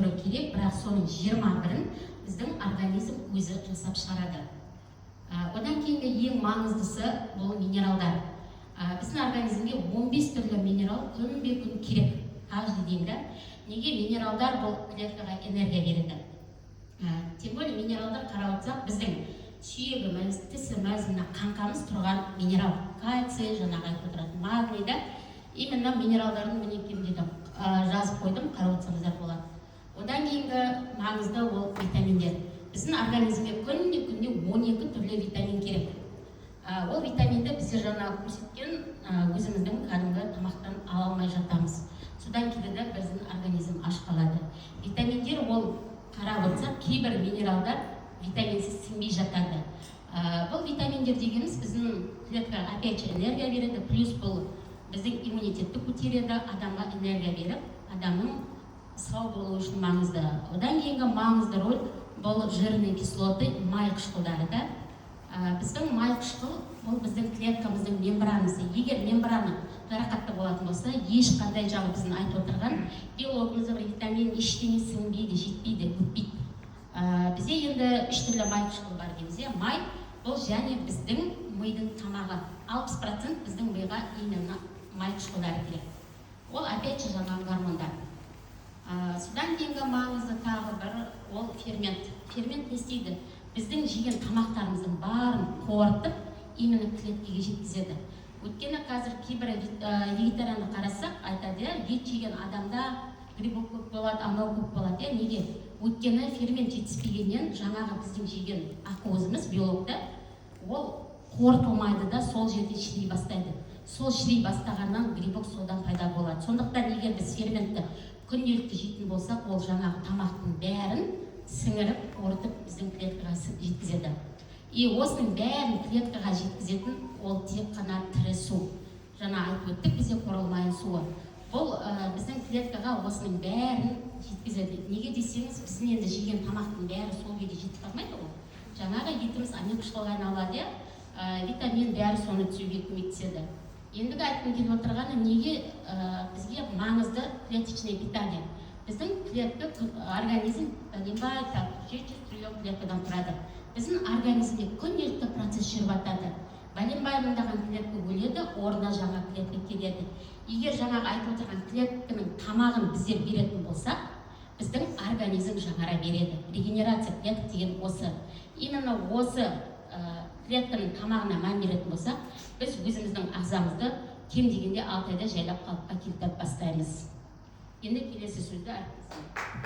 түрі керек, бірақ соның 21-ін біздің организм өзі жасап шығарады. Одан кейінгі ең маңыздысы бұл минералдар. Біздің организмге 15 түрлі минерал күнбе-күн керек, каждый день, да? Неге минералдар бұл клеткаға энергия береді? Тем более минералдар қарап отырсақ, біздің сүйегіміз, тісіміз, қаңқамыз тұрған минерал, кальций, жаңағы айтып отыратын магний, да? Именно минералдардың мінекейінде жазып қойдым, қарап отырсаңыздар болады. Одан кейінгі маңызды ол витаминдер. Біздің организмге күнде 12 түрлі витамин керек. Ол витаминді біздер жаңа көрсеткен өзіміздің кәдімгі тамақтан ала алмай жатамыз. Содан келеді біздің организм аш қалады. Витаминдер ол қарап отырсақ, кейбір минералдар витаминсіз сіңбей жатады. Бұл витаминдер дегеніміз біздің клеткаға опять же энергия береді, плюс бұл біздің иммунитетті көтереді, адамға энергия беріп, адамның сау болуы үшін маңызды. Одан кейінгі маңызды роль бұл жирный кислоты, май қышқылдары, да? Біздің май қышқыл бұл біздің клеткамыздың мембранасы. Егер мембрана жарақатты болатын болса, ешқандай жаңа біздің айтып отырған белок, витамин ештеңе сіңбейді, жетпейді, өтпейді. Бізде енді 3 түрлі май қышқыл бар дейміз. Май бұл және біздің мидың тамағы. 60% біздің миға именно май қышқылдары керек. Ол опять же жаңағы гормондар. Содан кейінгі маңызды тағы бір ол фермент. Фермент не істейді? Біздің жеген тамақтарымыздың барын қорытып, именно клеткаға жеткізеді. Өйткені қазір кейбір вегетарианды қарасақ, айтады, ет жеген адамда грибок көп болады, анау көп болады. Неге? Өйткені фермент жетіспегеннен жаңағы біздің жеген ақуызымыз, белокта, ол қорытылмайды да сол жерде шірей бастайды. Сол шірей бастағаннан грибок содан пайда болады. Сондықтан егер біз ферментті күнделікті жейтін болсақ, ол жаңағы тамақтың бәрін сіңіріп, қорытып біздің клеткаға жеткізеді. И осының бәрін клеткаға жеткізетін ол тек қана тірі су. Жаңа айтып өттік, бізде қорылмайтын суы. Бұл біздің клеткаға осының бәрін жеткізеді. Неге десеңіз, біздің енді жеген тамақтың бәрі сол күйде жетіп қалмайды ғой. Жаңағы етіміз амин қышқылға айналады, витамин бәрі соны түзуге көмектеседі. Ендігі айтқым келіп отырғаны, неге бізге маңызды клеточное питание? Біздің клетка организм 700 триллион клеткадан тұрады. Біздің организмде күнделікті процесс жүріп жатады. Бәленбай мыңдаған клетка өледі, орнына жаңа клетка келеді. Егер жаңағы айтып отырған клетканың тамағын біздер беретін болсақ, біздің организм жаңара береді. Регенерация клетка деген осы. Именно осы клетканың тамағына мән беретін болсақ, біз өзіміздің ағзамызды кем дегенде 6 айда жайлап қалыпқа келтіріп бастаймыз. Енді келесі сөзді әріптесім.